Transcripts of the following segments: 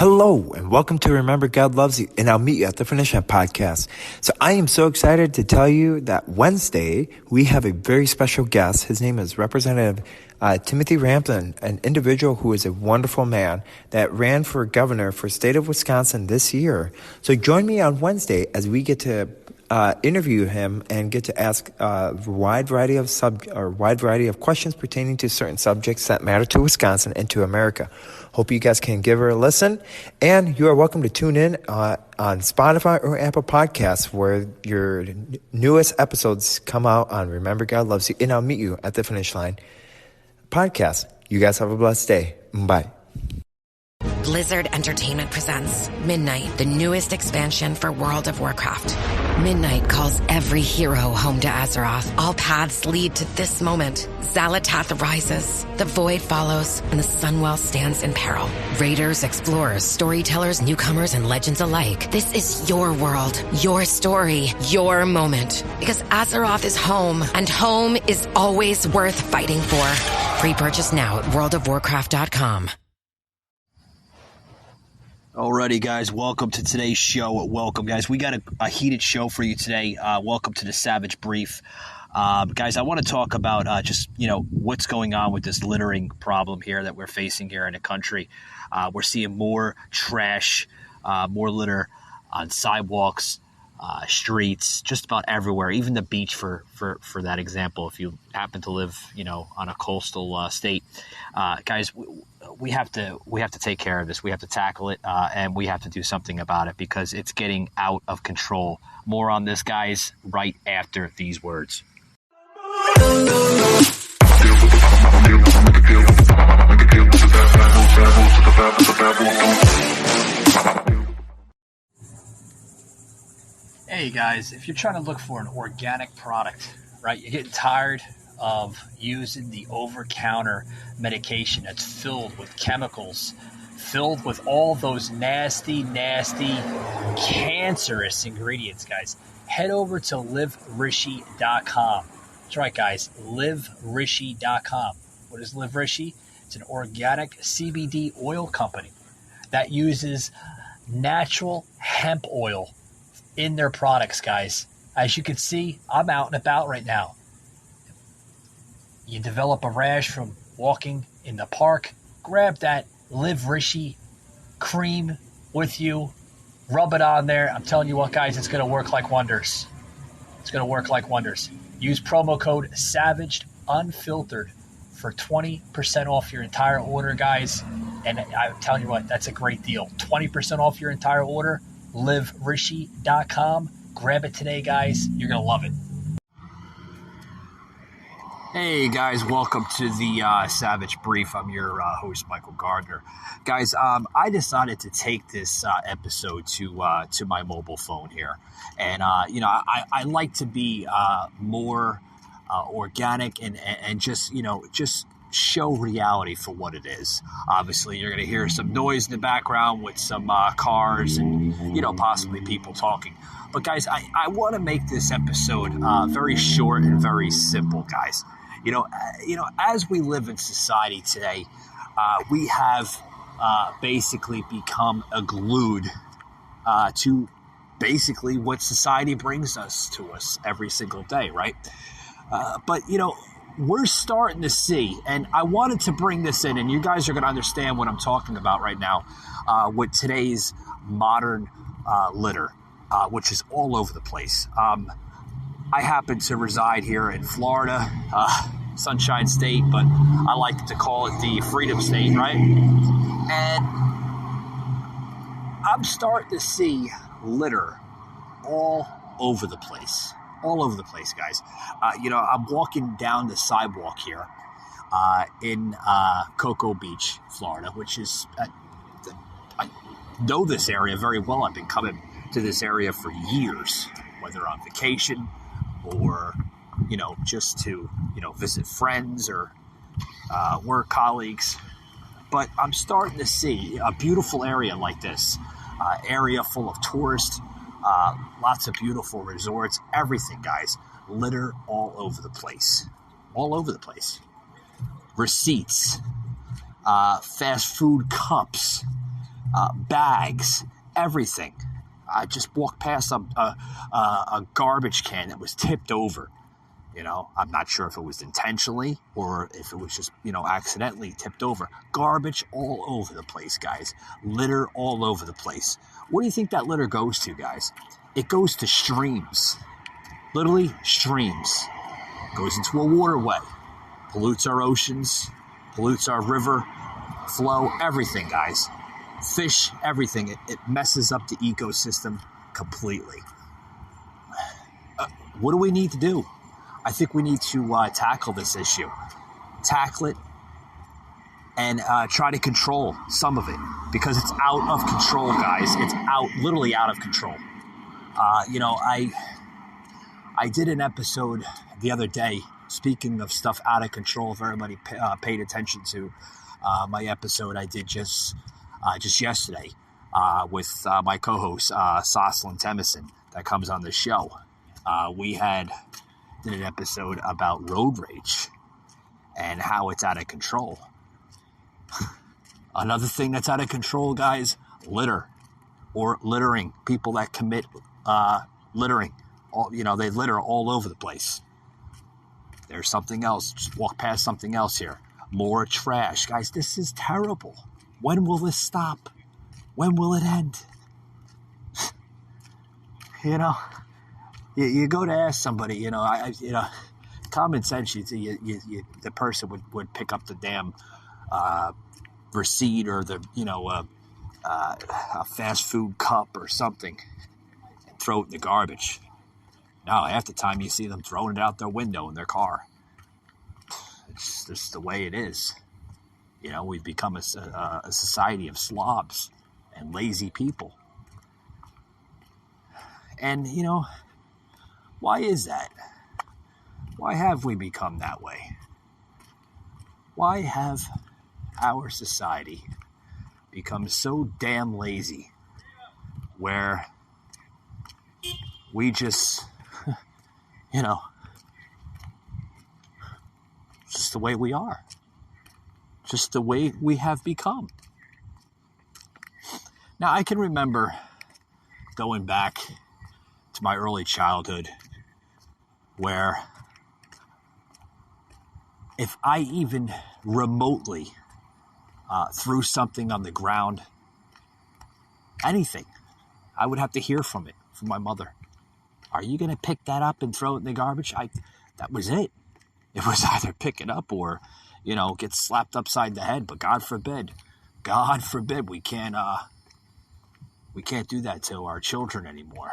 Hello, and welcome to Remember God Loves You, and I'll meet you at the Finish Line podcast. So I am so excited to tell you that Wednesday, we have a very special guest. His name is Representative Timothy Rampton, an individual who is a wonderful man that ran for governor for the state of Wisconsin this year. So join me on Wednesday as we get to interview him and get to ask a wide variety of questions pertaining to certain subjects that matter to Wisconsin and to America. Hope you guys can give her a listen, and you are welcome to tune in on Spotify or Apple Podcasts, where your newest episodes come out on Remember God Loves You, and I'll meet you at the Finish Line podcast. You guys have a blessed day. Bye. Blizzard Entertainment presents Midnight, the newest expansion for World of Warcraft. Midnight calls every hero home to Azeroth. All paths lead to this moment. Xalatath rises, the Void follows, and the Sunwell stands in peril. Raiders, explorers, storytellers, newcomers, and legends alike. This is your world, your story, your moment. Because Azeroth is home, and home is always worth fighting for. Pre-purchase now at worldofwarcraft.com. Alrighty, guys, welcome to today's show. Welcome, guys. We got a heated show for you today. Welcome to the Savage Brief. Guys, I want to talk about what's going on with this littering problem here that we're facing here in the country. We're seeing more trash, more litter on sidewalks, streets, just about everywhere, even the beach for that example, if you happen to live, on a coastal state. Guys, we have to take care of this. We have to tackle it, and we have to do something about it because it's getting out of control. More on this, guys, right after these words. Hey guys, if you're trying to look for an organic product, right, you're getting tired of using the over-counter medication that's filled with chemicals, filled with all those nasty, cancerous ingredients, guys, head over to liverishi.com. That's right, guys, liverishi.com. What is Live Rishi? It's an organic CBD oil company that uses natural hemp oil in their products, guys. As you can see, I'm out and about right now. You develop a rash from walking in the park, grab that Live Rishi cream with you, rub it on there. I'm telling you what, guys, it's going to work like wonders. It's going to work like wonders. Use promo code SAVAGED UNFILTERED for 20% off your entire order, guys. And I'm telling you what, that's a great deal. 20% off your entire order. liverishi.com. Grab it today, guys. You're going to love it. Hey, guys. Welcome to the Savage Brief. I'm your host, Michael Gardner. Guys, I decided to take this episode to my mobile phone here. And, I like to be more organic and just show reality for what it is. Obviously, you're going to hear some noise in the background with some cars and, possibly people talking. But, guys, I want to make this episode very short and very simple, guys. As we live in society today, we have basically become glued to basically what society brings us to us every single day, right? But we're starting to see, and I wanted to bring this in, and you guys are going to understand what I'm talking about right now with today's modern litter, which is all over the place. I happen to reside here in Florida, Sunshine State, but I like to call it the Freedom State, right? And I'm starting to see litter all over the place. All over the place, guys. I'm walking down the sidewalk here in Cocoa Beach, Florida, which is, I know this area very well. I've been coming to this area for years, whether on vacation or, just to, visit friends or work colleagues. But I'm starting to see a beautiful area like this, area full of tourists, lots of beautiful resorts, everything, guys. Litter all over the place. All over the place. Receipts, fast food cups, bags, everything. I just walked past a garbage can that was tipped over. I'm not sure if it was intentionally or if it was just, accidentally tipped over. Garbage all over the place, guys. Litter all over the place. What do you think that litter goes to, guys? It goes to streams. Literally streams. Goes into a waterway. Pollutes our oceans. Pollutes our river flow. Everything, guys. Fish, everything. It messes up the ecosystem completely. What do we need to do? I think we need to tackle this issue. Tackle it and try to control some of it because it's out of control, guys. It's literally out of control. I did an episode the other day, speaking of stuff out of control, if everybody paid attention to my episode I did just yesterday with my co-host, Soslin Temison, that comes on the show. We did an episode about road rage and how it's out of control. Another thing that's out of control, guys, litter or littering. People that commit littering, they litter all over the place. There's something else. Just walk past something else here. More trash. Guys, this is terrible. When will this stop? When will it end? You go to ask somebody, common sense, the person would pick up the damn receipt or a fast food cup or something and throw it in the garbage. Now, half the time you see them throwing it out their window in their car. It's just the way it is. We've become a society of slobs and lazy people. And, why is that? Why have we become that way? Why have our society become so damn lazy where we just, just the way we are. Just the way we have become. Now, I can remember going back to my early childhood where if I even remotely threw something on the ground, anything, I would have to hear from my mother. Are you going to pick that up and throw it in the garbage? That was it. It was either pick it up or, get slapped upside the head. But God forbid, we can't do that to our children anymore.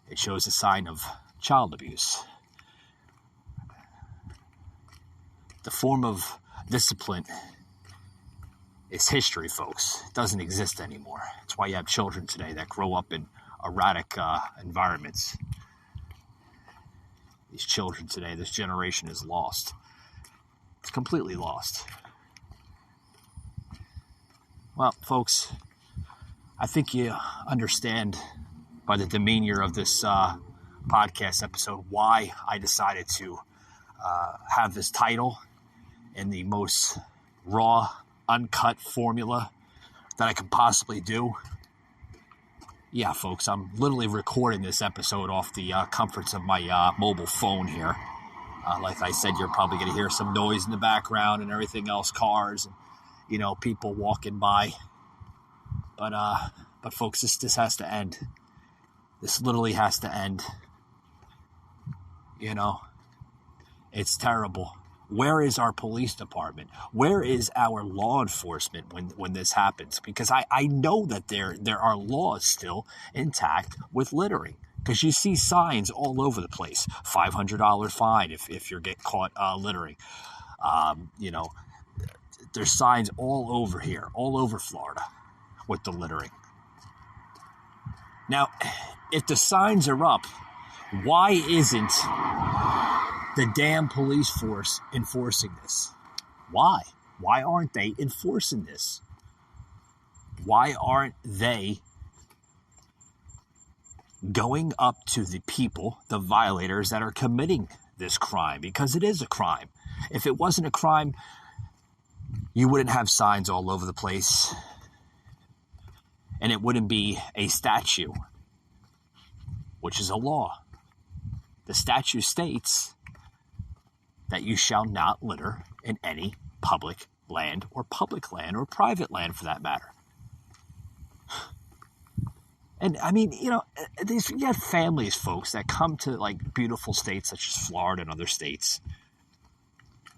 It shows a sign of child abuse. The form of discipline is history, folks. It doesn't exist anymore. That's why you have children today that grow up in erratic environments. These children today, this generation is lost. It's completely lost. Well, folks, I think you understand by the demeanor of this podcast episode why I decided to have this title in the most raw, uncut formula that I could possibly do. Yeah, folks, I'm literally recording this episode off the comforts of my mobile phone here. Like I said, you're probably going to hear some noise in the background and everything else, cars and, people walking by. But folks, this has to end. This literally has to end. It's terrible. Where is our police department? Where is our law enforcement when this happens? Because I know that there are laws still intact with littering. Because you see signs all over the place. $500 fine if you get caught littering. There's signs all over here, all over Florida with the littering. Now, if the signs are up, why isn't the damn police force enforcing this? Why? Why aren't they enforcing this? Why aren't they going up to the people, the violators that are committing this crime? Because it is a crime. If it wasn't a crime, you wouldn't have signs all over the place. and it wouldn't be a statue, which is a law. The statute states that you shall not litter in any public land or private land for that matter. And I mean, you know, you have families, folks, that come to like beautiful states such as Florida and other states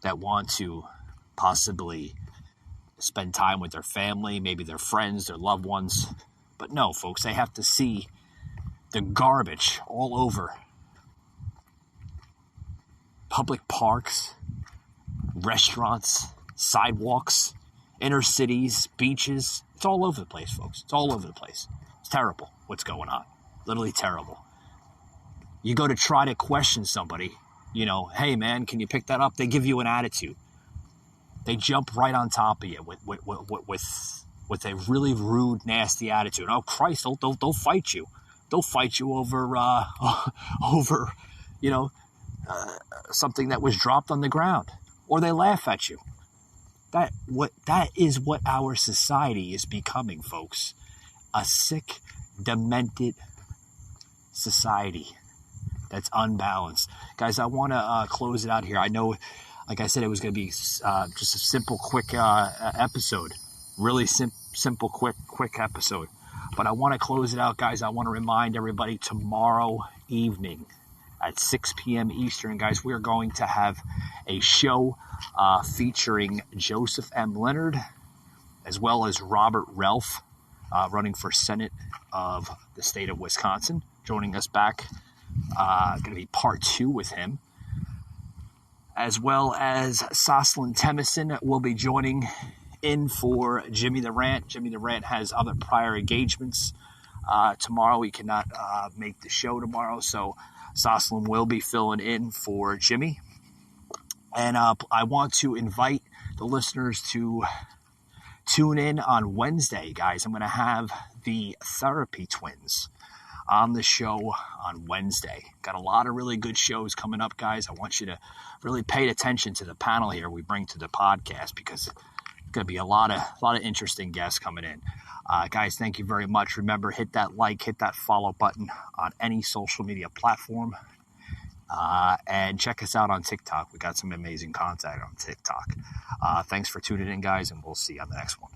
that want to possibly spend time with their family, maybe their friends, their loved ones. But no, folks, they have to see the garbage all over public parks, restaurants, sidewalks, inner cities, beaches. It's all over the place, folks. It's all over the place. It's terrible what's going on. Literally terrible. You go to try to question somebody, you know, hey man, can you pick that up? They give you an attitude. They jump right on top of you with a really rude, nasty attitude. Oh Christ, they'll fight you. They'll fight you over over, you know, something that was dropped on the ground, or they laugh at you. That is what our society is becoming, folks. A sick, demented society that's unbalanced. Guys, I want to close it out here. I know, like I said, it was going to be just a simple, quick episode. Really simple, quick episode. But I want to close it out, guys. I want to remind everybody tomorrow evening at 6 p.m. Eastern, guys, we are going to have a show featuring Joseph M. Leonard as well as Robert Ralph, running for Senate of the state of Wisconsin, joining us back. Going to be part 2 with him, as well as Soslin Temison will be joining in for Jimmy the Rant. Jimmy the Rant has other prior engagements tomorrow. He cannot make the show tomorrow, so Soslin will be filling in for Jimmy. And I want to invite the listeners to tune in on Wednesday, guys. I'm going to have the Therapy Twins on the show on Wednesday. Got a lot of really good shows coming up, guys. I want you to really pay attention to the panel here we bring to the podcast, because it's going to be a lot of interesting guests coming in. Guys, thank you very much. Remember, hit that like, hit that follow button on any social media platform. And check us out on TikTok. We got some amazing content on TikTok. Thanks for tuning in, guys, and we'll see you on the next one.